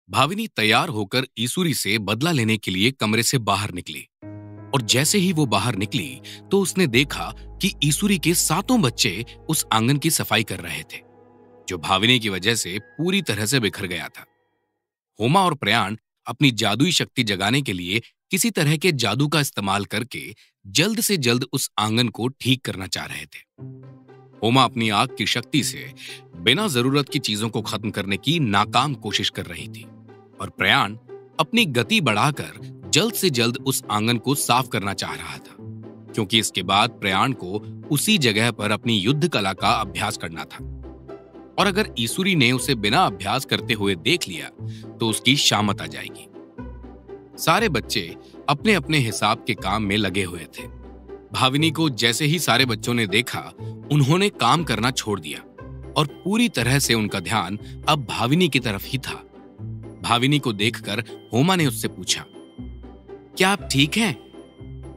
भाविनी तैयार होकर ईसुरी से बदला लेने के लिए कमरे से बाहर निकली। और जैसे ही वो बाहर निकली तो उसने देखा कि ईसुरी के सातों बच्चे उस आंगन की सफाई कर रहे थे, जो भाविनी की वजह से पूरी तरह से बिखर गया था। होमा और प्रयाण अपनी जादुई शक्ति जगाने के लिए किसी तरह के जादू का इस्तेमाल करके जल्द से जल्द उस आंगन को ठीक करना चाह रहे थे। होमा अपनी आग की शक्ति से बिना जरूरत की चीजों को खत्म करने की नाकाम कोशिश कर रही थी, और प्रयाण अपनी गति बढ़ाकर जल्द से जल्द उस आंगन को साफ करना चाह रहा था, क्योंकि इसके बाद प्रयाण को उसी जगह पर अपनी युद्ध कला का अभ्यास करना था। और अगर ईसुरी ने उसे बिना अभ्यास करते हुए देख लिया तो उसकी शामत आ जाएगी। सारे बच्चे अपने अपने हिसाब के काम में लगे हुए थे। भाविनी को जैसे ही सारे बच्चों ने देखा, उन्होंने काम करना छोड़ दिया और पूरी तरह से उनका ध्यान अब भाविनी की तरफ ही था। भाविनी को देखकर होमा ने उससे पूछा, क्या आप ठीक हैं?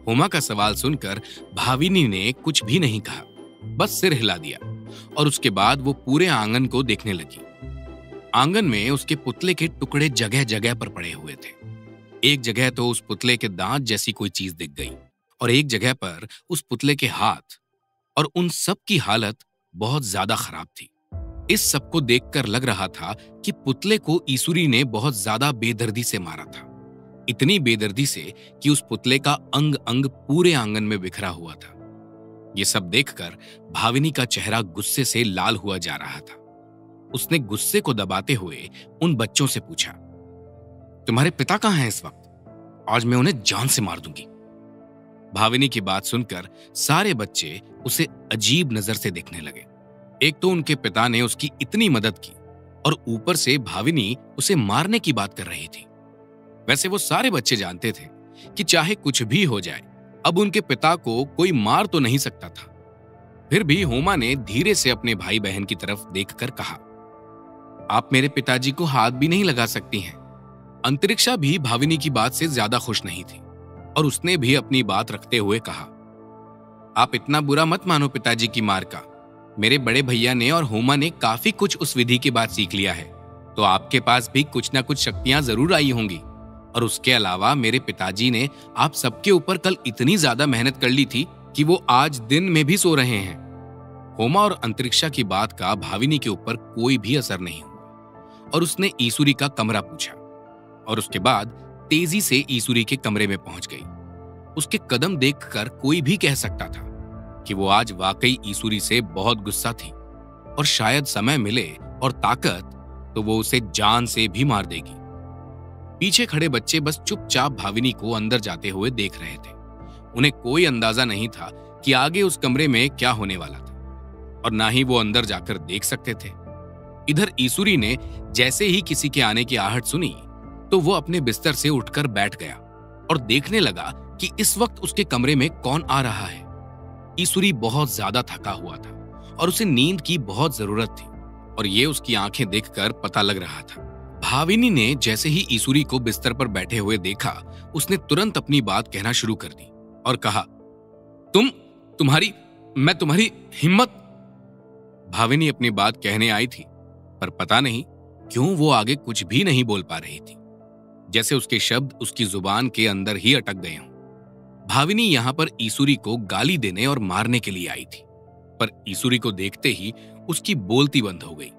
होमा का सवाल सुनकर भाविनी ने कुछ भी नहीं कहा, बस सिर हिला दिया और उसके बाद वो पूरे आंगन को देखने लगी। आंगन में उसके पुतले के टुकड़े जगह जगह पर पड़े हुए थे। एक जगह तो उस पुतले के दांत जैसी कोई चीज दिख गई और एक जगह पर उस पुतले के हाथ, और उन सब की हालत बहुत ज्यादा खराब थी। इस सब को देखकर लग रहा था कि पुतले को ईसुरी ने बहुत ज्यादा बेदर्दी से मारा था, इतनी बेदर्दी से कि उस पुतले का अंग अंग पूरे आंगन में बिखरा हुआ था। ये सब देखकर भाविनी का चेहरा गुस्से से लाल हुआ जा रहा था। उसने गुस्से को दबाते हुए उन बच्चों से पूछा, तुम्हारे पिता कहां हैं इस वक्त? आज मैं उन्हें जान से मार दूंगी। भाविनी की बात सुनकर सारे बच्चे उसे अजीब नजर से देखने लगे। एक तो उनके पिता ने उसकी इतनी मदद की और ऊपर से भाविनी उसे मारने की बात कर रही थी। वैसे वो सारे बच्चे जानते थे कि चाहे कुछ भी हो जाए, अब उनके पिता को कोई मार तो नहीं सकता था। फिर भी होमा ने धीरे से अपने भाई बहन की तरफ देखकर कहा, आप मेरे पिताजी को हाथ भी नहीं लगा सकती हैं। अंतरिक्षा भी भाविनी की बात से ज्यादा खुश नहीं थी और उसने भी अपनी बात रखते हुए कहा, आप इतना बुरा मत मानो पिताजी की मार का। मेरे बड़े भैया ने और होमा ने काफी कुछ उस विधि के बाद सीख लिया है, तो आपके पास भी कुछ ना कुछ शक्तियां जरूर आई होंगी। और उसके अलावा मेरे पिताजी ने आप सबके ऊपर कल इतनी ज्यादा मेहनत कर ली थी कि वो आज दिन में भी सो रहे हैं। होमा और अंतरिक्षा की बात का भाविनी के ऊपर कोई भी असर नहीं हुआ और उसने ईसुरी का कमरा पूछा और उसके बाद तेजी से ईसुरी के कमरे में पहुंच गई। उसके कदम देखकर कोई भी कह सकता था कि वो आज वाकई ईसुरी से बहुत गुस्सा थी और शायद समय मिले और ताकत तो वो उसे जान से भी मार देगी। पीछे खड़े बच्चे बस चुपचाप भाविनी को अंदर जाते हुए देख रहे थे। उन्हें कोई अंदाजा नहीं था कि आगे उस कमरे में क्या होने वाला था और ना ही वो अंदर जाकर देख सकते थे। इधर ईसुरी ने जैसे ही किसी के आने की आहट सुनी तो वो अपने बिस्तर से उठकर बैठ गया और देखने लगा कि इस वक्त उसके कमरे में कौन आ रहा है। ईसुरी बहुत ज्यादा थका हुआ था और उसे नींद की बहुत जरूरत थी और ये उसकी आंखें देखकर पता लग रहा था। भाविनी ने जैसे ही ईसुरी को बिस्तर पर बैठे हुए देखा, उसने तुरंत अपनी बात कहना शुरू कर दी और कहा, मैं तुम्हारी हिम्मत। भाविनी अपनी बात कहने आई थी पर पता नहीं क्यों वो आगे कुछ भी नहीं बोल पा रही थी, जैसे उसके शब्द उसकी जुबान के अंदर ही अटक गए हों। भाविनी यहां पर ईसुरी को गाली देने और मारने के लिए आई थी, पर ईसुरी को देखते ही उसकी बोलती बंद हो गई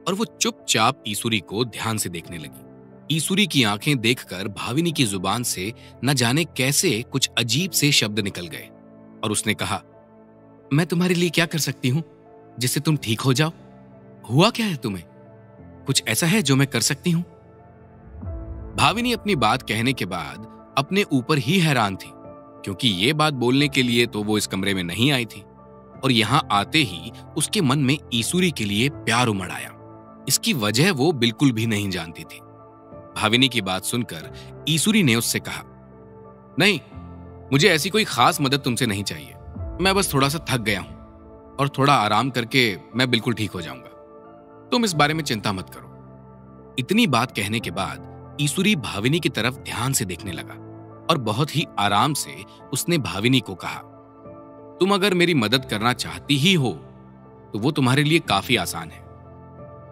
और वो चुपचाप ईसुरी को ध्यान से देखने लगी। ईसुरी की आंखें देखकर भाविनी की जुबान से न जाने कैसे कुछ अजीब से शब्द निकल गए और उसने कहा, मैं तुम्हारे लिए क्या कर सकती हूं जिससे तुम ठीक हो जाओ? हुआ क्या है तुम्हें? कुछ ऐसा है जो मैं कर सकती हूं? भाविनी अपनी बात कहने के बाद अपने ऊपर ही हैरान थी, क्योंकि ये बात बोलने के लिए तो वो इस कमरे में नहीं आई थी और यहां आते ही उसके मन में ईसुरी के लिए प्यार उमड़ आया। इसकी वजह वो बिल्कुल भी नहीं जानती थी। भाविनी की बात सुनकर ईसुरी ने उससे कहा, नहीं, मुझे ऐसी कोई खास मदद तुमसे नहीं चाहिए। मैं बस थोड़ा सा थक गया हूं और थोड़ा आराम करके मैं बिल्कुल ठीक हो जाऊंगा। तुम इस बारे में चिंता मत करो। इतनी बात कहने के बाद ईसुरी भाविनी की तरफ ध्यान से देखने लगा और बहुत ही आराम से उसने भाविनी को कहा, तुम अगर मेरी मदद करना चाहती ही हो तो वो तुम्हारे लिए काफी आसान है।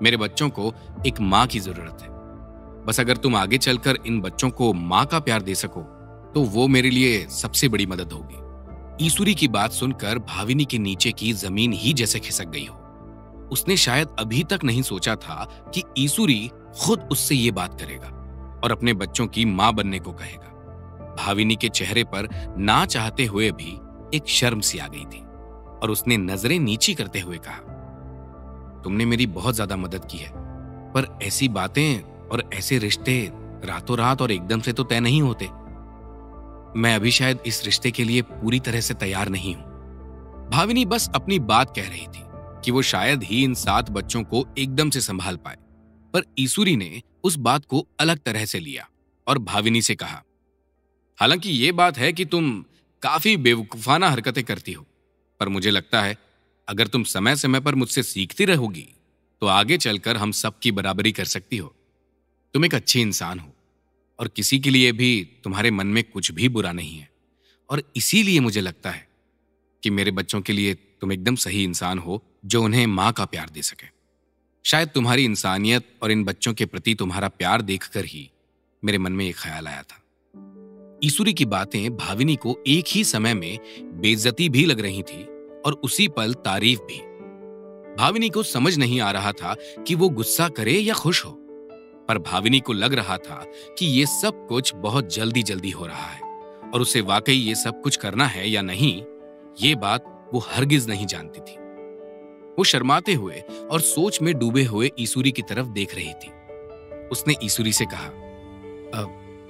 मेरे बच्चों को एक मां की जरूरत है। बस अगर तुम आगे चलकर इन बच्चों को माँ का प्यार दे सको तो वो मेरे लिए सबसे बड़ी मदद होगी। ईसुरी की बात सुनकर भाविनी के नीचे की जमीन ही जैसे खिसक गई हो। उसने शायद अभी तक नहीं सोचा था कि ईसुरी खुद उससे ये बात करेगा और अपने बच्चों की मां बनने को कहेगा। भाविनी के चेहरे पर ना चाहते हुए भी एक शर्म सी आ गई थी और उसने नजरें नीची करते हुए कहा, तुमने मेरी बहुत ज्यादा मदद की है, पर ऐसी बातें और ऐसे रिश्ते रातों रात और एकदम से तो तय नहीं होते। मैं अभी शायद इस रिश्ते के लिए पूरी तरह से तैयार नहीं हूं। भाविनी बस अपनी बात कह रही थी कि वो शायद ही इन 7 बच्चों को एकदम से संभाल पाए, पर ईसुरी ने उस बात को अलग तरह से लिया और भाविनी से कहा, हालांकि ये बात है कि तुम काफी बेवकूफाना हरकतें करती हो, पर मुझे लगता है अगर तुम समय समय पर मुझसे सीखती रहोगी तो आगे चलकर हम सबकी बराबरी कर सकती हो। तुम एक अच्छी इंसान हो और किसी के लिए भी तुम्हारे मन में कुछ भी बुरा नहीं है, और इसीलिए मुझे लगता है कि मेरे बच्चों के लिए तुम एकदम सही इंसान हो जो उन्हें मां का प्यार दे सके। शायद तुम्हारी इंसानियत और इन बच्चों के प्रति तुम्हारा प्यार देखकर ही मेरे मन में एक ख्याल आया था। ईसुरी की बातें भाविनी को एक ही समय में बेइज्जती भी लग रही थी और उसी पल तारीफ भी। भाविनी को समझ नहीं आ रहा था कि वो गुस्सा करे या खुश हो, पर भाविनी को लग रहा था कि ये सब कुछ बहुत जल्दी जल्दी हो रहा है और उसे वाकई ये सब कुछ करना है या नहीं, ये बात वो हरगिज नहीं जानती थी। वो शर्माते हुए और सोच में डूबे हुए ईसुरी की तरफ देख रही थी। उसने ईसुरी से कहा,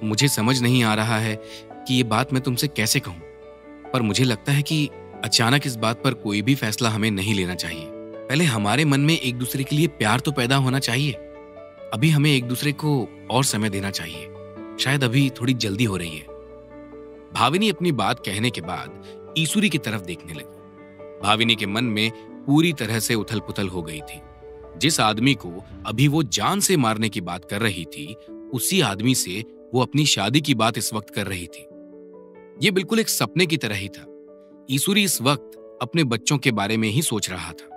मुझे समझ नहीं आ रहा है कि ये बात मैं तुमसे कैसे कहूं, पर मुझे लगता है कि अचानक इस बात पर कोई भी फैसला हमें नहीं लेना चाहिए। पहले हमारे मन में एक दूसरे के लिए प्यार तो पैदा होना चाहिए। अभी हमें एक दूसरे को और समय देना चाहिए, शायद अभी थोड़ी जल्दी हो रही है। भाविनी अपनी बात कहने के बाद ईसुरी की तरफ देखने लगी। भाविनी के मन में पूरी तरह से उथल पुथल हो गई थी। जिस आदमी को अभी वो जान से मारने की बात कर रही थी, उसी आदमी से वो अपनी शादी की बात इस वक्त कर रही थी। ये बिल्कुल एक सपने की तरह ही था। ईसुरी इस वक्त अपने बच्चों के बारे में ही सोच रहा था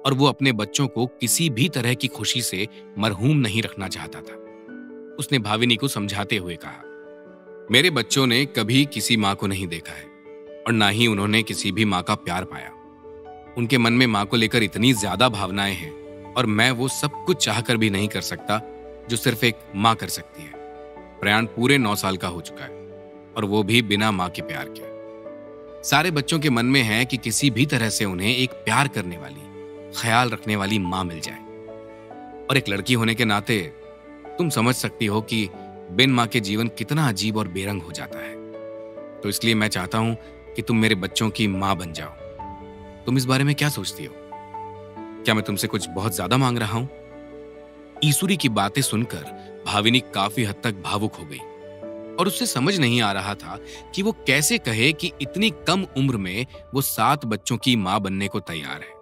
और वो अपने बच्चों को किसी भी तरह की खुशी से मरहूम नहीं रखना चाहता था। उसने भाविनी को समझाते हुए कहा, मेरे बच्चों ने कभी किसी मां को नहीं देखा है और ना ही उन्होंने किसी भी मां का प्यार पाया। उनके मन में मां को लेकर इतनी ज्यादा भावनाएं हैं और मैं वो सब कुछ चाहकर भी नहीं कर सकता जो सिर्फ एक मां कर सकती है। प्रयाण पूरे 9 साल का हो चुका है और वो भी बिना मां के प्यार के। सारे बच्चों के मन में है कि किसी भी तरह से उन्हें एक प्यार करने वाली, ख्याल रखने वाली मां मिल जाए। और एक लड़की होने के नाते तुम समझ सकती हो कि बिन मां के जीवन कितना अजीब और बेरंग हो जाता है। तो इसलिए मैं चाहता हूं कि तुम मेरे बच्चों की मां बन जाओ। तुम इस बारे में क्या सोचती हो? क्या मैं तुमसे कुछ बहुत ज्यादा मांग रहा हूं? ईसुरी की बातें सुनकर भाविनी काफी हद तक भावुक हो गई और उससे समझ नहीं आ रहा था कि वो कैसे कहे कि इतनी कम उम्र में वो 7 बच्चों की मां बनने को तैयार है।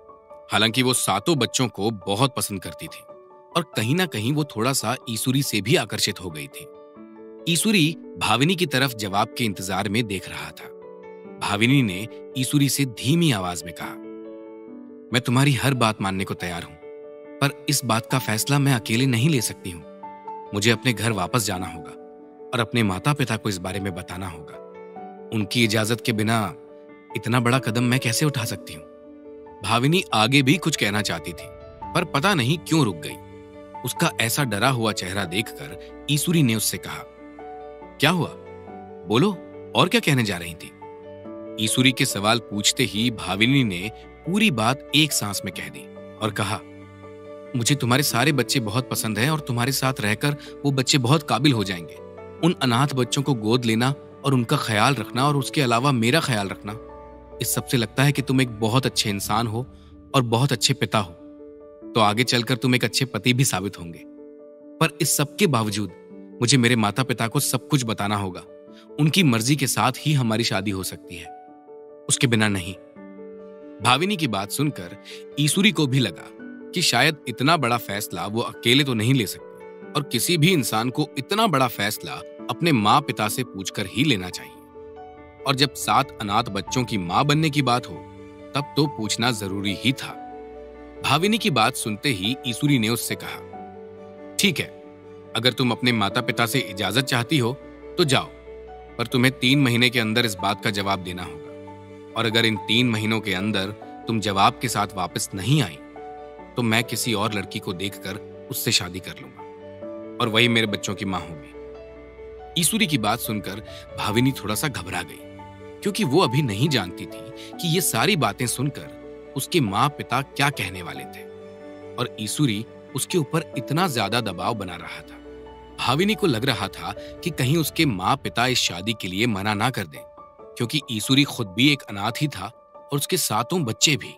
हालांकि वो 7 बच्चों को बहुत पसंद करती थी और कहीं ना कहीं वो थोड़ा सा ईसुरी से भी आकर्षित हो गई थी। ईसुरी भाविनी की तरफ जवाब के इंतजार में देख रहा था। भाविनी ने ईसुरी से धीमी आवाज में कहा, मैं तुम्हारी हर बात मानने को तैयार हूं, पर इस बात का फैसला मैं अकेले नहीं ले सकती हूं। मुझे अपने घर वापस जाना होगा और अपने माता पिता को इस बारे में बताना होगा। उनकी इजाजत के बिना इतना बड़ा कदम मैं कैसे उठा सकती हूँ? भाविनी आगे भी कुछ कहना चाहती थी, पर पता नहीं क्यों रुक गई। उसका ऐसा डरा हुआ चेहरा देखकर ईसुरी ने उससे कहा, क्या हुआ? बोलो, और क्या कहने जा रही थी? ईसुरी के सवाल पूछते ही भाविनी ने पूरी बात एक सांस में कह दी और कहा, मुझे तुम्हारे सारे बच्चे बहुत पसंद हैं और तुम्हारे साथ रहकर वो बच्चे बहुत काबिल हो जाएंगे। उन अनाथ बच्चों को गोद लेना और उनका ख्याल रखना और उसके अलावा मेरा ख्याल रखना, इस सबसे लगता है कि तुम एक बहुत अच्छे इंसान हो और बहुत अच्छे पिता हो। तो आगे चलकर तुम एक अच्छे पति भी साबित होंगे। पर इस सब के बावजूद मुझे मेरे माता पिता को सब कुछ बताना होगा। उनकी मर्जी के साथ ही हमारी शादी हो सकती है, उसके बिना नहीं। भाविनी की बात सुनकर ईसुरी को भी लगा कि शायद इतना बड़ा फैसला वो अकेले तो नहीं ले सकती और किसी भी इंसान को इतना बड़ा फैसला अपने माँ पिता से पूछकर ही लेना चाहिए। और जब 7 अनाथ बच्चों की मां बनने की बात हो, तब तो पूछना जरूरी ही था। भाविनी की बात सुनते ही ईसुरी ने उससे कहा, ठीक है, अगर तुम अपने माता पिता से इजाजत चाहती हो तो जाओ, पर तुम्हें 3 महीने के अंदर इस बात का जवाब देना होगा। और अगर इन 3 महीनों के अंदर तुम जवाब के साथ वापस नहीं आई तो मैं किसी और लड़की को देखकर उससे शादी कर लूंगा और वही मेरे बच्चों की मां होगी। ईश्वरी की बात सुनकर भाविनी थोड़ा सा घबरा गई, क्योंकि वो अभी नहीं जानती थी कि ये सारी बातें सुनकर उसके माँ पिता क्या कहने वाले थे और ईश्वरी उसके ऊपर इतना ज्यादा दबाव बना रहा था। भाविनी को लग रहा था कि कहीं उसके माँ पिता इस शादी के लिए मना ना कर दें, क्योंकि ईश्वरी खुद भी एक अनाथ ही था और उसके 7 बच्चे भी।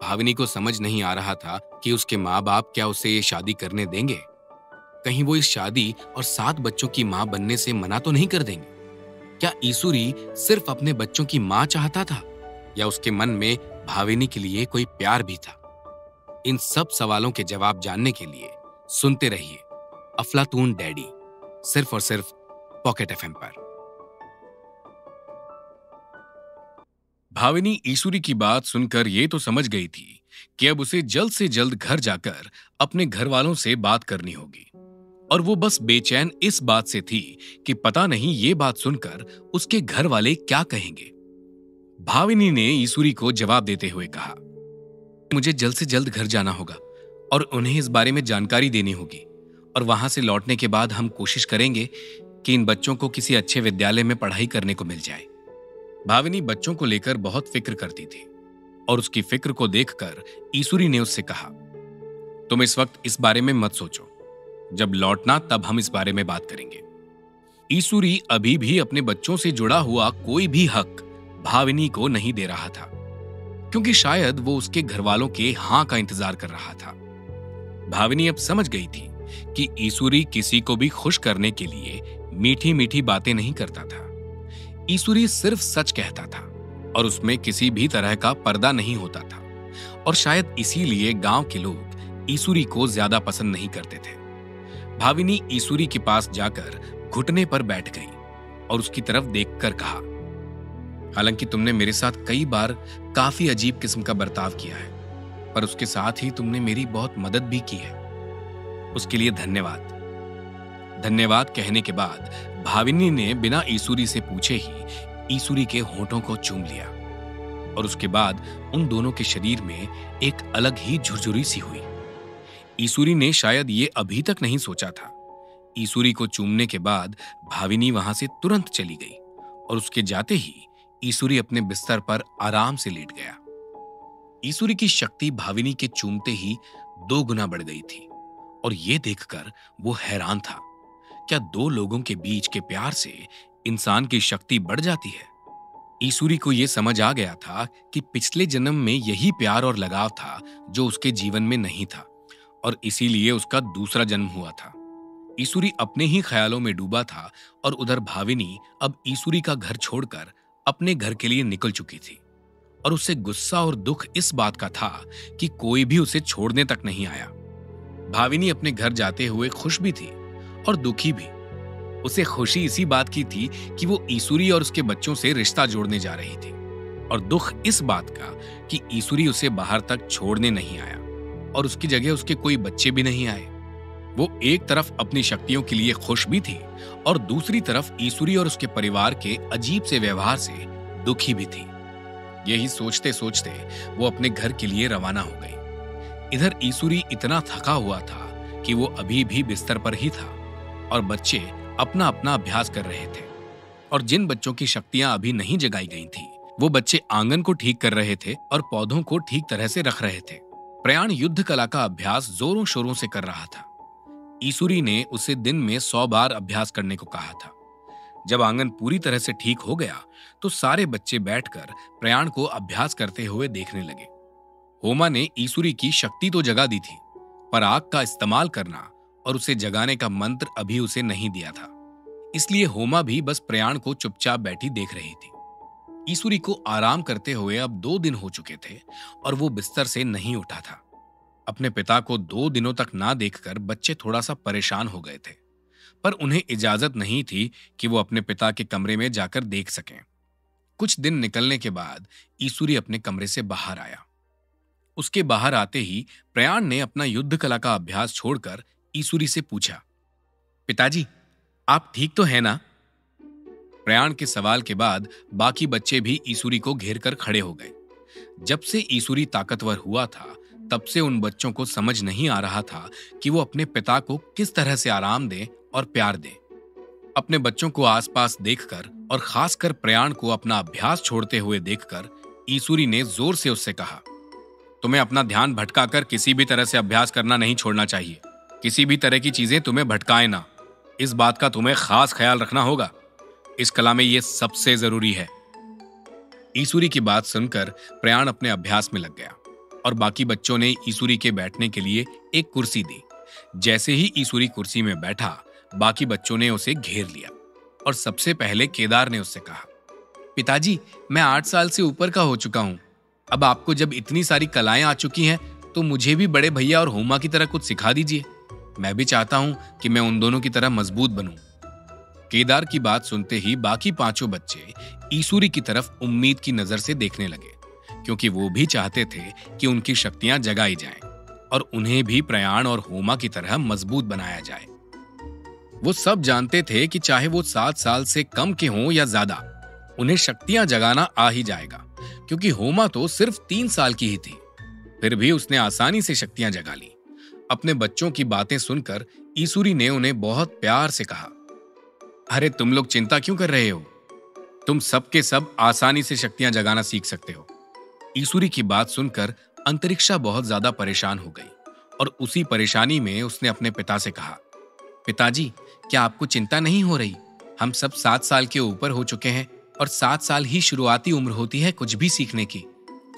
भाविनी को समझ नहीं आ रहा था कि उसके माँ बाप क्या उसे ये शादी करने देंगे। कहीं वो इस शादी और 7 बच्चों की माँ बनने से मना तो नहीं कर देंगे। क्या ईश्वरी सिर्फ अपने बच्चों की माँ चाहता था या उसके मन में भाविनी के लिए कोई प्यार भी था? इन सब सवालों के जवाब जानने के लिए सुनते रहिए अफलातून डैडी, सिर्फ और सिर्फ पॉकेट एफएम पर। भाविनी ईश्वरी की बात सुनकर ये तो समझ गई थी कि अब उसे जल्द से जल्द घर जाकर अपने घर वालों से बात करनी होगी, और वो बस बेचैन इस बात से थी कि पता नहीं ये बात सुनकर उसके घर वाले क्या कहेंगे। भाविनी ने ईश्वरी को जवाब देते हुए कहा, मुझे जल्द से जल्द घर जाना होगा और उन्हें इस बारे में जानकारी देनी होगी, और वहां से लौटने के बाद हम कोशिश करेंगे कि इन बच्चों को किसी अच्छे विद्यालय में पढ़ाई करने को मिल जाए। भाविनी बच्चों को लेकर बहुत फिक्र करती थी और उसकी फिक्र को देखकर ईश्वरी ने उससे कहा, तुम इस वक्त इस बारे में मत सोचो, जब लौटना तब हम इस बारे में बात करेंगे। ईश्वरी अभी भी अपने बच्चों से जुड़ा हुआ कोई भी हक भाविनी को नहीं दे रहा था, क्योंकि शायद वो उसके घर वालों के हां का इंतजार कर रहा था। भाविनी अब समझ गई थी कि ईश्वरी किसी को भी खुश करने के लिए मीठी मीठी बातें नहीं करता था। ईश्वरी सिर्फ सच कहता था और उसमें किसी भी तरह का पर्दा नहीं होता था, और शायद इसीलिए गांव के लोग ईश्वरी को ज्यादा पसंद नहीं करते थे। भाविनी ईश्वरी के पास जाकर घुटने पर बैठ गई और उसकी तरफ देखकर कहा, हालांकि तुमने मेरे साथ कई बार काफी अजीब किस्म का बर्ताव किया है, पर उसके साथ ही तुमने मेरी बहुत मदद भी की है, उसके लिए धन्यवाद। धन्यवाद कहने के बाद भाविनी ने बिना ईश्वरी से पूछे ही ईश्वरी के होठों को चूम लिया, और उसके बाद उन दोनों के शरीर में एक अलग ही झुरझुरी सी हुई। ईश्वरी ने शायद ये अभी तक नहीं सोचा था। ईश्वरी को चूमने के बाद भाविनी वहां से तुरंत चली गई और उसके जाते ही ईश्वरी अपने बिस्तर पर आराम से लेट गया। ईश्वरी की शक्ति भाविनी के चूमते ही 2 गुना बढ़ गई थी, और ये देखकर वो हैरान था। क्या 2 लोगों के बीच के प्यार से इंसान की शक्ति बढ़ जाती है? ईश्वरी को यह समझ आ गया था कि पिछले जन्म में यही प्यार और लगाव था जो उसके जीवन में नहीं था, और इसीलिए उसका दूसरा जन्म हुआ था। ईश्वरी अपने ही ख्यालों में डूबा था, और उधर भाविनी अब ईश्वरी का घर छोड़कर अपने घर के लिए निकल चुकी थी, और उसे गुस्सा और दुख इस बात का था कि कोई भी उसे छोड़ने तक नहीं आया। भाविनी अपने घर जाते हुए खुश भी थी और दुखी भी। उसे खुशी इसी बात की थी कि वो ईश्वरी और उसके बच्चों से रिश्ता जोड़ने जा रही थी, और दुख इस बात का कि ईश्वरी उसे बाहर तक छोड़ने नहीं आया और उसकी जगह उसके कोई बच्चे भी नहीं आए। वो एक तरफ अपनी शक्तियों के लिए खुश भी थी और दूसरी तरफ ईश्वरी और उसके परिवार के अजीब से व्यवहार से दुखी भी थी। यही सोचते सोचते वो अपने घर के लिए रवाना हो गई। इधर ईश्वरी इतना थका हुआ था कि वो अभी भी बिस्तर पर ही था, और बच्चे अपना अपना अभ्यास कर रहे थे, और जिन बच्चों की शक्तियां अभी नहीं जगाई गई थी वो बच्चे आंगन को ठीक कर रहे थे और पौधों को ठीक तरह से रख रहे थे। प्रयाण युद्ध कला का अभ्यास जोरों शोरों से कर रहा था। ईश्वरी ने उसे दिन में 100 बार अभ्यास करने को कहा था। जब आंगन पूरी तरह से ठीक हो गया तो सारे बच्चे बैठकर प्रयाण को अभ्यास करते हुए देखने लगे। होमा ने ईश्वरी की शक्ति तो जगा दी थी, पर आग का इस्तेमाल करना और उसे जगाने का मंत्र अभी उसे नहीं दिया था। इसलिए होमा भी बस प्रयाण को चुपचाप बैठी देख रही थी। ईश्वरी को आराम करते हुए अब 2 दिन हो चुके थे और वो बिस्तर से नहीं उठा था। अपने पिता को 2 दिनों तक ना देखकर बच्चे थोड़ा सा परेशान हो गए थे, पर उन्हें इजाजत नहीं थी कि वो अपने पिता के कमरे में जाकर देख सकें। कुछ दिन निकलने के बाद ईश्वरी अपने कमरे से बाहर आया। उसके बाहर आते ही प्रयाण ने अपना युद्ध कला का अभ्यास छोड़कर ईश्वरी से पूछा, पिताजी, आप ठीक तो है ना? प्रयाण के सवाल के बाद बाकी बच्चे भी ईसुरी को घेर कर खड़े हो गए। जब से ईसुरी ताकतवर हुआ था, तब से उन बच्चों को समझ नहीं आ रहा था कि वो अपने पिता को किस तरह से आराम दें और प्यार दें। अपने बच्चों को आसपास देखकर और खासकर प्रयाण को अपना अभ्यास छोड़ते हुए देखकर ईसुरी ने जोर से उससे कहा, तुम्हें अपना ध्यान भटकाकर किसी भी तरह से अभ्यास करना नहीं छोड़ना चाहिए। किसी भी तरह की चीजें तुम्हें भटकाए ना, इस बात का तुम्हें खास ख्याल रखना होगा। इस कला में यह सबसे जरूरी है। ईसुरी की बात सुनकर प्रयाण अपने अभ्यास में लग गया और बाकी बच्चों ने ईसुरी के बैठने के लिए एक कुर्सी दी। जैसे ही ईसुरी कुर्सी में बैठा, बाकी बच्चों ने उसे घेर लिया और सबसे पहले केदार ने उससे कहा, पिताजी, मैं 8 साल से ऊपर का हो चुका हूं। अब आपको जब इतनी सारी कलाएं आ चुकी हैं, तो मुझे भी बड़े भैया और होमा की तरह कुछ सिखा दीजिए। मैं भी चाहता हूं कि मैं उन दोनों की तरह मजबूत बनूं। केदार की बात सुनते ही बाकी 5 बच्चे ईसुरी की तरफ उम्मीद की नजर से देखने लगे, क्योंकि वो भी चाहते थे कि उनकी शक्तियां जगाई जाएं और उन्हें भी प्रयाण और होमा की तरह मजबूत बनाया जाए। वो सब जानते थे कि चाहे वो 7 साल से कम के हों या ज्यादा, उन्हें शक्तियां जगाना आ ही जाएगा, क्योंकि होमा तो सिर्फ 3 साल की ही थी। फिर भी उसने आसानी से शक्तियां जगा ली। अपने बच्चों की बातें सुनकर ईसुरी ने उन्हें बहुत प्यार से कहा, अरे तुम लोग चिंता क्यों कर रहे हो? तुम सब के सब आसानी से शक्तियां जगाना सीख सकते हो। ईसुरी की बात सुनकर अंतरिक्षा बहुत ज्यादा परेशान हो गई और उसी परेशानी में उसने अपने पिता से कहा, पिताजी, क्या आपको चिंता नहीं हो रही? हम सब 7 साल के ऊपर हो चुके हैं और 7 साल ही शुरुआती उम्र होती है कुछ भी सीखने की।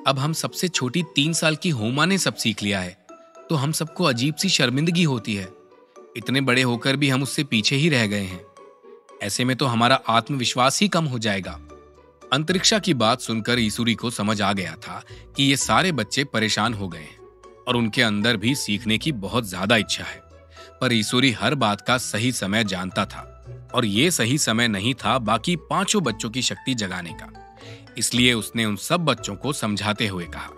अब हम सबसे छोटी 3 साल की होमा ने सब सीख लिया है, तो हम सबको अजीब सी शर्मिंदगी होती है। इतने बड़े होकर भी हम उससे पीछे ही रह गए हैं। ऐसे में तो हमारा आत्मविश्वास ही कम हो जाएगा। अंतरिक्षा की बात सुनकर ईसुरी को समझ आ गया था कि ये सारे बच्चे परेशान हो गए हैं और उनके अंदर भी सीखने की बहुत ज्यादा इच्छा है। पर ईसुरी हर बात का सही समय जानता था और ये सही समय नहीं था बाकी 5 बच्चों की शक्ति जगाने का। इसलिए उसने उन सब बच्चों को समझाते हुए कहा,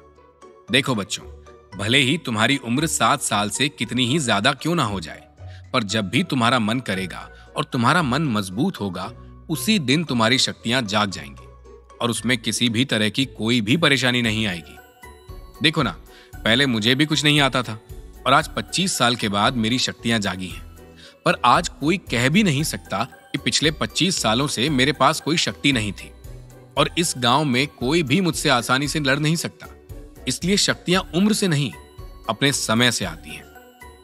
देखो बच्चों, भले ही तुम्हारी उम्र 7 साल से कितनी ही ज्यादा क्यों ना हो जाए, पर जब भी तुम्हारा मन करेगा और तुम्हारा मन मजबूत होगा, उसी दिन तुम्हारी शक्तियां जाग जाएंगी और उसमें किसी भी तरह की कोई भी परेशानी नहीं आएगी। देखो ना, पहले मुझे भी कुछ नहीं आता था और आज 25 साल के बाद मेरी शक्तियां जागी हैं। पर आज कोई कह भी नहीं सकता कि पिछले 25 सालों से मेरे पास कोई शक्ति नहीं थी और इस गांव में कोई भी मुझसे आसानी से लड़ नहीं सकता। इसलिए शक्तियां उम्र से नहीं, अपने समय से आती हैं।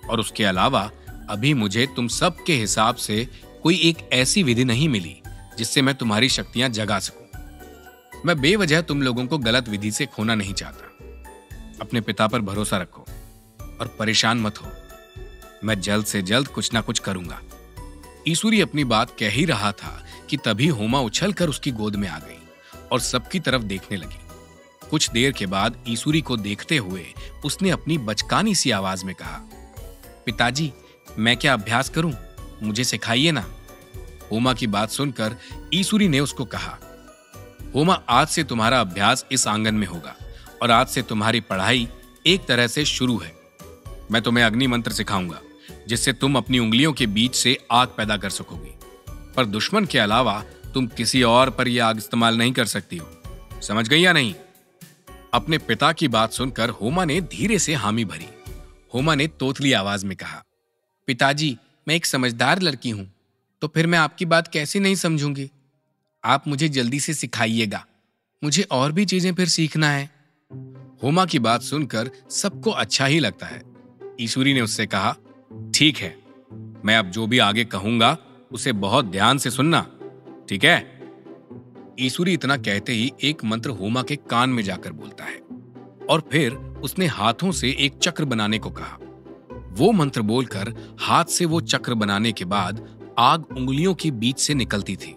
और उसके अलावा अभी मुझे तुम सब के हिसाब से कोई एक ऐसी विधि नहीं मिली जिससे मैं तुम्हारी शक्तियां जगा सकूं। मैं बेवजह तुम लोगों को गलत विधि से खोना नहीं चाहता। अपने पिता पर भरोसा रखो और परेशान मत हो। मैं जल्द से जल्द कुछ ना कुछ करूंगा। ईसुरी अपनी बात कह ही रहा था कि तभी होमा उछलकर उसकी गोद में आ गई और सबकी तरफ देखने लगी। कुछ देर के बाद ईसुरी को देखते हुए उसने अपनी बचकानी सी आवाज में कहा, पिताजी, मैं क्या अभ्यास करूं? मुझे सिखाइए ना। होमा की बात सुनकर ईसुरी ने उसको कहा, होमा, आज से तुम्हारा अभ्यास इस आंगन में होगा और आज से तुम्हारी पढ़ाई एक तरह से शुरू है। मैं तुम्हें अग्नि मंत्र सिखाऊंगा जिससे तुम अपनी उंगलियों के बीच से आग पैदा कर सकोगी, पर दुश्मन के अलावा तुम किसी और पर यह आग इस्तेमाल नहीं कर सकती हो। समझ गई या नहीं? अपने पिता की बात सुनकर होमा ने धीरे से हामी भरी। होमा ने तोतली आवाज में कहा, पिताजी, मैं एक समझदार लड़की हूं, तो फिर मैं आपकी बात कैसे नहीं समझूंगी? आप मुझे जल्दी से सिखाइएगा, मुझे और भी चीजें फिर सीखना है। होमा की बात सुनकर सबको अच्छा ही लगता है। ईसुरी ने उससे कहा, ठीक है, मैं अब जो भी आगे कहूंगा उसे बहुत ध्यान से सुनना, ठीक है? ईसुरी इतना कहते ही एक मंत्र होमा के कान में जाकर बोलता है और फिर उसने हाथों से एक चक्र बनाने को कहा। वो मंत्र बोलकर हाथ से वो चक्र बनाने के बाद आग उंगलियों के बीच से निकलती थी।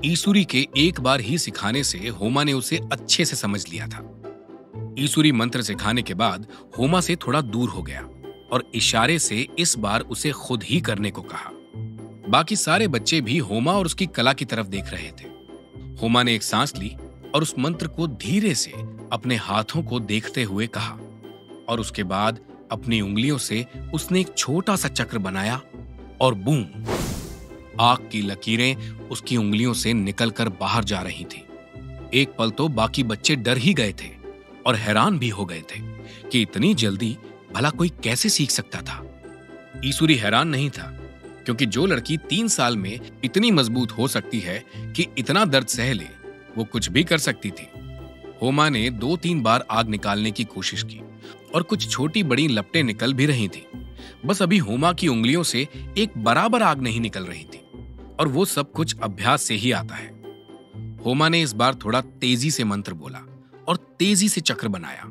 ईसुरी के एक बार ही सिखाने से होमा ने उसे अच्छे से समझ लिया था। ईसुरी मंत्र सिखाने के बाद होमा से थोड़ा दूर हो गया और इशारे से इस बार उसे खुद ही करने को कहा। बाकी सारे बच्चे भी होमा और उसकी कला की तरफ देख रहे थे। होमा ने एक सांस ली और उस मंत्र को धीरे से अपने हाथों को देखते हुए कहा और उसके बाद अपनी उंगलियों से उसने एक छोटा सा चक्र बनाया और बूम, आग की लकीरें उसकी उंगलियों से निकलकर बाहर जा रही थी। एक पल तो बाकी बच्चे डर ही गए थे और हैरान भी हो गए थे कि इतनी जल्दी भला कोई कैसे सीख सकता था। ईसुरी हैरान नहीं था, क्योंकि जो लड़की 3 साल में इतनी मजबूत हो सकती है कि इतना दर्द सह ले, वो कुछ भी कर सकती थी। होमा ने 2-3 बार आग निकालने की कोशिश की और कुछ छोटी बड़ी लपटें निकल भी रही थी। बस अभी होमा की उंगलियों से एक बराबर आग नहीं निकल रही थी, और वो सब कुछ अभ्यास से ही आता है। होमा ने इस बार थोड़ा तेजी से मंत्र बोला और तेजी से चक्र बनाया,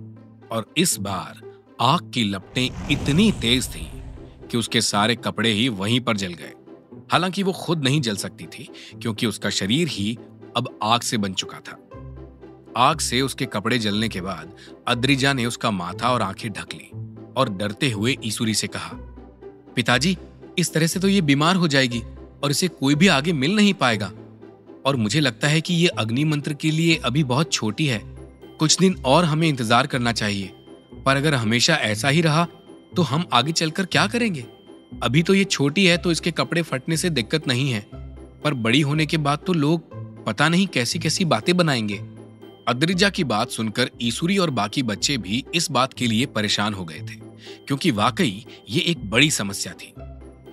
और इस बार आग की लपटें इतनी तेज थीं कि उसके सारे कपड़े ही वहीं पर जल गए। हालांकि वो खुद नहीं जल सकती थी, क्योंकि उसका शरीर ही अब आग से बन चुका था। आग से उसके कपड़े जलने के बाद अद्रिजा ने उसका माथा और आंखें ढक ली और डरते हुए ईसुरी से कहा, पिताजी, इस तरह से तो ये बीमार हो जाएगी और इसे कोई भी आगे मिल नहीं पाएगा। और मुझे लगता है कि ये अग्नि मंत्र के लिए अभी बहुत छोटी है। कुछ दिन और हमें इंतजार करना चाहिए, पर अगर हमेशा ऐसा ही रहा तो हम आगे चलकर क्या करेंगे? अभी तो ये छोटी है तो इसके कपड़े फटने से दिक्कत नहीं है, पर बड़ी होने के बाद तो लोग पता नहीं कैसी कैसी बातें बनाएंगे। अद्रिजा की बात सुनकर ईसुरी और बाकी बच्चे भी इस बात के लिए परेशान हो गए थे, क्योंकि वाकई ये एक बड़ी समस्या थी।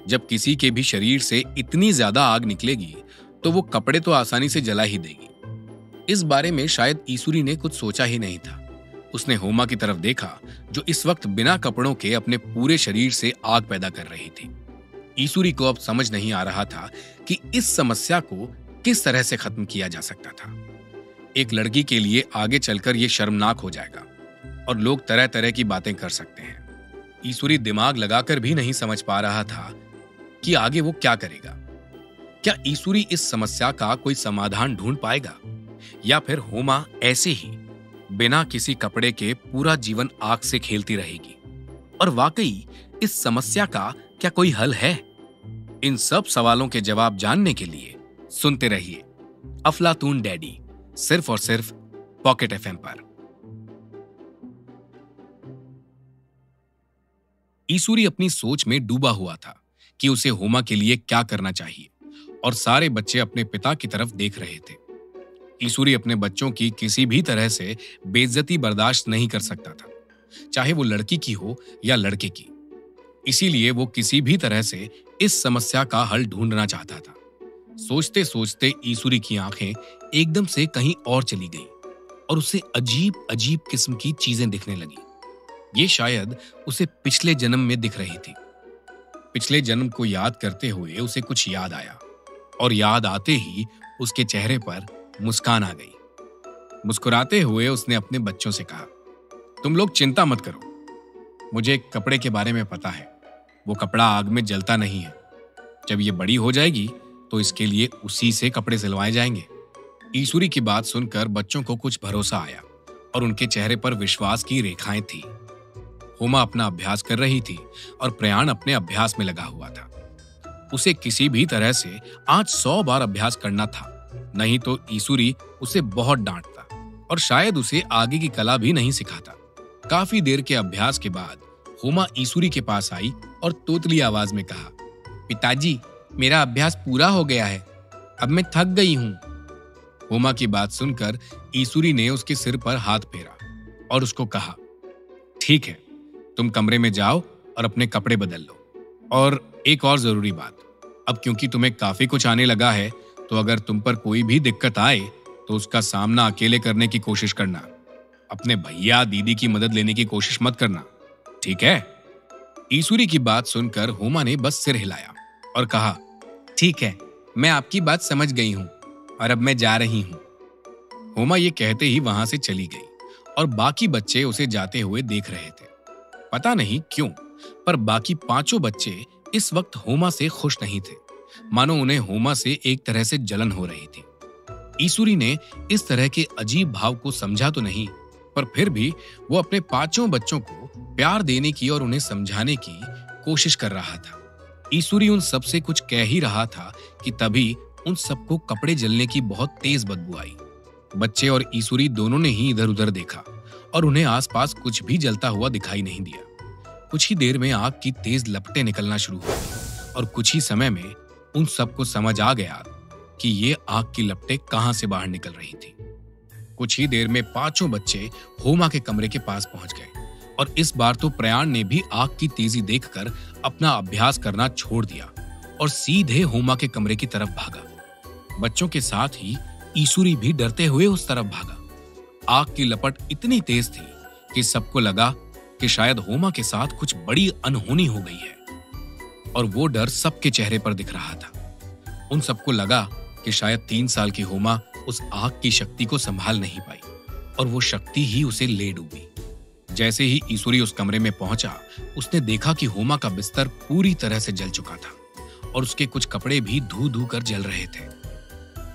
जब किसी के भी शरीर से इतनी ज्यादा आग निकलेगी तो वो कपड़े तो आसानी से जला ही देगी। इस बारे में शायद ईसुरी ने कुछ सोचा ही नहीं था। उसने होमा की तरफ देखा, जो इस वक्त बिना कपड़ों के अपने पूरे शरीर से आग पैदा कर रही थी। ईसुरी को अब समझ नहीं आ रहा था कि इस समस्या को किस तरह से खत्म किया जा सकता था। एक लड़की के लिए आगे चलकर यह शर्मनाक हो जाएगा और लोग तरह तरह की बातें कर सकते हैं। ईसुरी दिमाग लगाकर भी नहीं समझ पा रहा था कि आगे वो क्या करेगा। क्या ईसुरी इस समस्या का कोई समाधान ढूंढ पाएगा, या फिर होमा ऐसे ही बिना किसी कपड़े के पूरा जीवन आग से खेलती रहेगी? और वाकई इस समस्या का क्या कोई हल है? इन सब सवालों के जवाब जानने के लिए सुनते रहिए अफलातून डैडी, सिर्फ और सिर्फ पॉकेट एफएम पर। ईसुरी अपनी सोच में डूबा हुआ था कि उसे होमा के लिए क्या करना चाहिए, और सारे बच्चे अपने पिता की तरफ देख रहे थे। ईसुरी अपने बच्चों की किसी भी तरह से बेइज्जती बर्दाश्त नहीं कर सकता था, चाहे वो लड़की की हो या लड़के की। इसीलिए वो किसी भी तरह से इस समस्या का हल ढूंढना चाहता था। सोचते सोचते ईसुरी की आंखें एकदम से कहीं और चली गईं और उसे अजीब अजीब किस्म की चीजें दिखने लगी। ये शायद उसे पिछले जन्म में दिख रही थी। पिछले जन्म को याद करते हुए उसे कुछ याद आया, और याद आते ही उसके चेहरे पर मुस्कान आ गई। मुस्कुराते हुए उसने अपने बच्चों से कहा, तुम लोग चिंता मत करो, मुझे एक कपड़े के बारे में पता है। वो कपड़ा आग में जलता नहीं है। जब ये बड़ी हो जाएगी तो इसके लिए उसी से कपड़े सिलवाए जाएंगे। ईसुरी की बात सुनकर बच्चों को कुछ भरोसा आया और उनके चेहरे पर विश्वास की रेखाएं थी। होमा अपना अभ्यास कर रही थी और प्रयाण अपने अभ्यास में लगा हुआ था। उसे किसी भी तरह से आज 100 बार अभ्यास करना था, नहीं तो ईसुरी उसे बहुत डांटता और शायद उसे आगे की कला भी नहीं सिखाता। काफी देर के अभ्यास के बाद होमा ईसुरी के पास आई और तोतली आवाज में कहा, पिताजी, मेरा अभ्यास पूरा हो गया है, अब मैं थक गई हूं। होमा की बात सुनकर ईसुरी ने उसके सिर पर हाथ फेरा और उसको कहा, ठीक है, तुम कमरे में जाओ और अपने कपड़े बदल लो। और एक और जरूरी बात, अब क्योंकि तुम्हें काफी कुछ आने लगा है, तो अगर तुम पर कोई भी दिक्कत आए तो उसका सामना अकेले करने की कोशिश करना। अपने भैया दीदी की मदद लेने की कोशिश मत करना, ठीक है? ईसुरी की बात सुनकर होमा ने बस सिर हिलाया और कहा, ठीक है, मैं आपकी बात समझ गई हूं और अब मैं जा रही हूं। होमा ये कहते ही वहां से चली गई और बाकी बच्चे उसे जाते हुए देख रहे थे। पता नहीं क्यों, पर बाकी 5 बच्चे इस वक्त होमा से खुश नहीं थे, मानो उन्हें होमा से एक तरह से जलन हो रही थी। ईसुरी ने इस तरह के अजीब भाव को समझा तो नहीं, पर फिर भी वो अपने 5 बच्चों को प्यार देने की और उन्हें समझाने की कोशिश कर रहा था। ईसुरी उन सब से कुछ कह ही रहा था कि तभी उन सबको कपड़े जलने की बहुत तेज बदबू आई। बच्चे और ईसुरी दोनों ने ही इधर उधर देखा और उन्हें आसपास कुछ भी जलता हुआ दिखाई नहीं दिया। कुछ ही देर में आग की तेज लपटें निकलना शुरू हो गई और कुछ ही समय में उन सबको समझ आ गया कि ये आग की लपटें कहां से बाहर निकल रही थी। कुछ ही देर में पांचों बच्चे होमा के कमरे के पास पहुंच गए और इस बार तो प्रयाण ने भी आग की तेजी देखकर अपना अभ्यास करना छोड़ दिया और सीधे होमा के कमरे की तरफ भागा। बच्चों के साथ ही ईसुरी भी डरते हुए उस तरफ भागा। आग की लपट इतनी तेज थी कि सबको लगा कि शायद होमा के साथ कुछ बड़ी अनहोनी हो गई है और वो डर सबके चेहरे पर दिख रहा था। उन सबको लगा कि शायद 3 साल की होमा उस आग की शक्ति को संभाल नहीं पाई और वो शक्ति ही उसे ले डूबी। जैसे ही ईसुरी उस कमरे में पहुंचा, उसने देखा कि होमा का बिस्तर पूरी तरह से जल चुका था और उसके कुछ कपड़े भी धू धू कर जल रहे थे।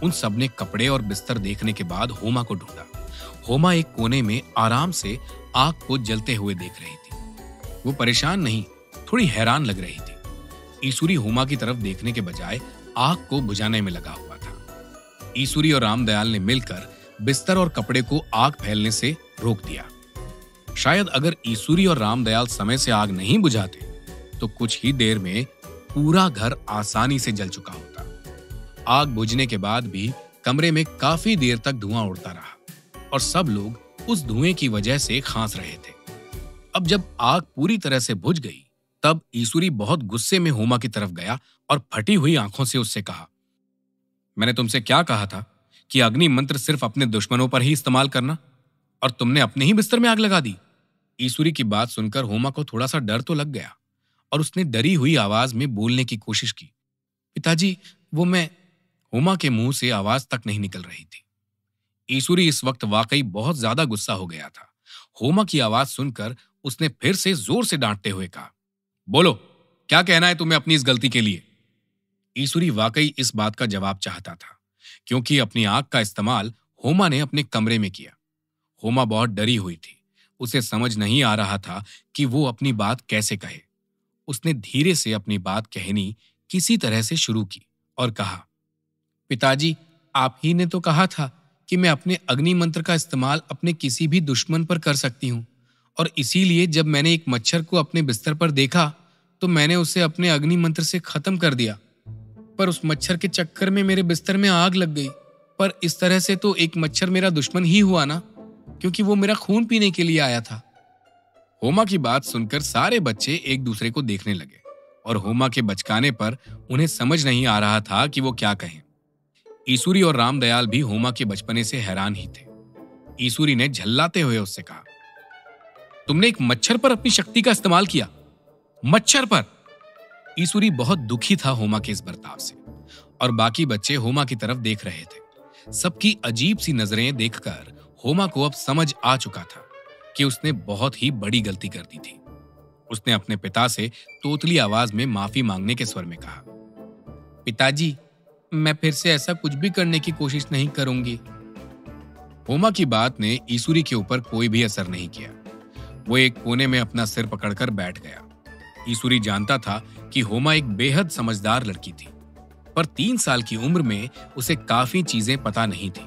उन सबने कपड़े और बिस्तर देखने के बाद होमा को ढूंढा। होमा एक कोने में आराम से आग को जलते हुए देख रही थी। वो परेशान नहीं, थोड़ी हैरान लग रही थी। ईसुरी होमा की तरफ देखने के बजाय आग को बुझाने में लगा हुआ था। ईसुरी और रामदयाल ने मिलकर बिस्तर और कपड़े को आग फैलने से रोक दिया। शायद अगर ईसुरी और रामदयाल समय से आग नहीं बुझाते तो कुछ ही देर में पूरा घर आसानी से जल चुका होता। आग बुझने के बाद भी कमरे में काफी देर तक धुआं उड़ता रहा और सब लोग उस धुएं की वजह से खांस रहे थे। अब जब आग पूरी तरह से बुझ गई, तब ईसुरी बहुत गुस्से में होमा की तरफ गया और फटी हुई आंखों से उससे कहा, मैंने तुमसे क्या कहा था कि अग्नि मंत्र सिर्फ अपने दुश्मनों पर ही इस्तेमाल करना, और तुमने अपने ही बिस्तर में आग लगा दी। ईसुरी की बात सुनकर होमा को थोड़ा सा डर तो लग गया और उसने डरी हुई आवाज में बोलने की कोशिश की, पिताजी वो मैं। होमा के मुंह से आवाज तक नहीं निकल रही थी। ईसुरी इस वक्त वाकई बहुत ज्यादा गुस्सा हो गया था। होमा की आवाज सुनकर उसने फिर से जोर से डांटते हुए कहा, बोलो, क्या कहना है तुम्हें अपनी इस गलती के लिए। ईसुरी वाकई इस बात का जवाब चाहता था क्योंकि अपनी आग का इस्तेमाल होमा ने अपने कमरे में किया। होमा बहुत डरी हुई थी। उसे समझ नहीं आ रहा था कि वो अपनी बात कैसे कहे। उसने धीरे से अपनी बात कहनी किसी तरह से शुरू की और कहा, पिताजी, आप ही ने तो कहा था कि मैं अपने अग्नि मंत्र का इस्तेमाल अपने किसी भी दुश्मन पर कर सकती हूँ, और इसीलिए जब मैंने एक मच्छर को अपने बिस्तर पर देखा तो मैंने उसे अपने अग्नि मंत्र से खत्म कर दिया। पर उस मच्छर के चक्कर में मेरे बिस्तर में आग लग गई। पर इस तरह से तो एक मच्छर मेरा दुश्मन ही हुआ ना, क्योंकि वो मेरा खून पीने के लिए आया था। होमा की बात सुनकर सारे बच्चे एक दूसरे को देखने लगे और होमा के बचकाने पर उन्हें समझ नहीं आ रहा था कि वो क्या कहें। ईसुरी और रामदयाल भी होमा के बचपने से हैरान ही थे। ईसुरी ने झल्लाते हुए उससे कहा, तुमने एक मच्छर पर अपनी शक्ति का इस्तेमाल किया? मच्छर पर? ईसुरी बहुत दुखी था होमा के इस बर्ताव से और बाकी बच्चे होमा की तरफ देख रहे थे। सबकी अजीब सी नजरें देखकर होमा को अब समझ आ चुका था कि उसने बहुत ही बड़ी गलती कर दी थी। उसने अपने पिता से तोतली आवाज में माफी मांगने के स्वर में कहा, पिताजी, मैं फिर से ऐसा कुछ भी करने की कोशिश नहीं करूंगी। होमा की बात ने ईसुरी के ऊपर कोई भी असर नहीं किया। वो एक कोने में अपना सिर पकड़कर बैठ गया। ईसुरी जानता था कि होमा एक बेहद समझदार लड़की थी, पर 3 साल की उम्र में उसे काफी चीजें पता नहीं थी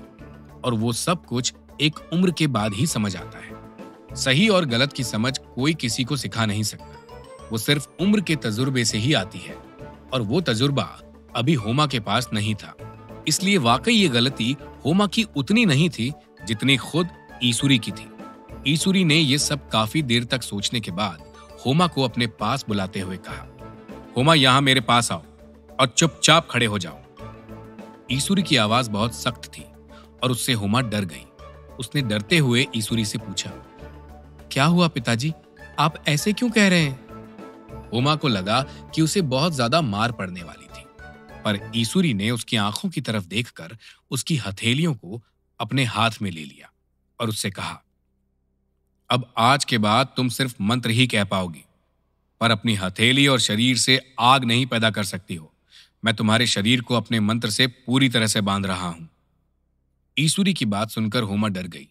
और वो सब कुछ एक उम्र के बाद ही समझ आता है। सही और गलत की समझ कोई किसी को सिखा नहीं सकता, वो सिर्फ उम्र के तजुर्बे से ही आती है और वो तजुर्बा अभी होमा के पास नहीं था। इसलिए वाकई ये गलती होमा की उतनी नहीं थी जितनी खुद ईसुरी की थी। ईसुरी ने ये सब काफी देर तक सोचने के बाद होमा को अपने पास बुलाते हुए कहा, होमा, यहां मेरे पास आओ और चुपचाप खड़े हो जाओ। ईसुरी की आवाज बहुत सख्त थी और उससे होमा डर गई। उसने डरते हुए ईसुरी से पूछा, क्या हुआ पिताजी, आप ऐसे क्यों कह रहे हैं? होमा को लगा कि उसे बहुत ज्यादा मार पड़ने वाली थी, पर ईसुरी ने उसकी आंखों की तरफ देखकर उसकी हथेलियों को अपने हाथ में ले लिया और उससे कहा, अब आज के बाद तुम सिर्फ मंत्र ही कह पाओगी, पर अपनी हथेली और शरीर से आग नहीं पैदा कर सकती हो। मैं तुम्हारे शरीर को अपने मंत्र से पूरी तरह से बांध रहा हूं। ईसुरी की बात सुनकर होमा डर गई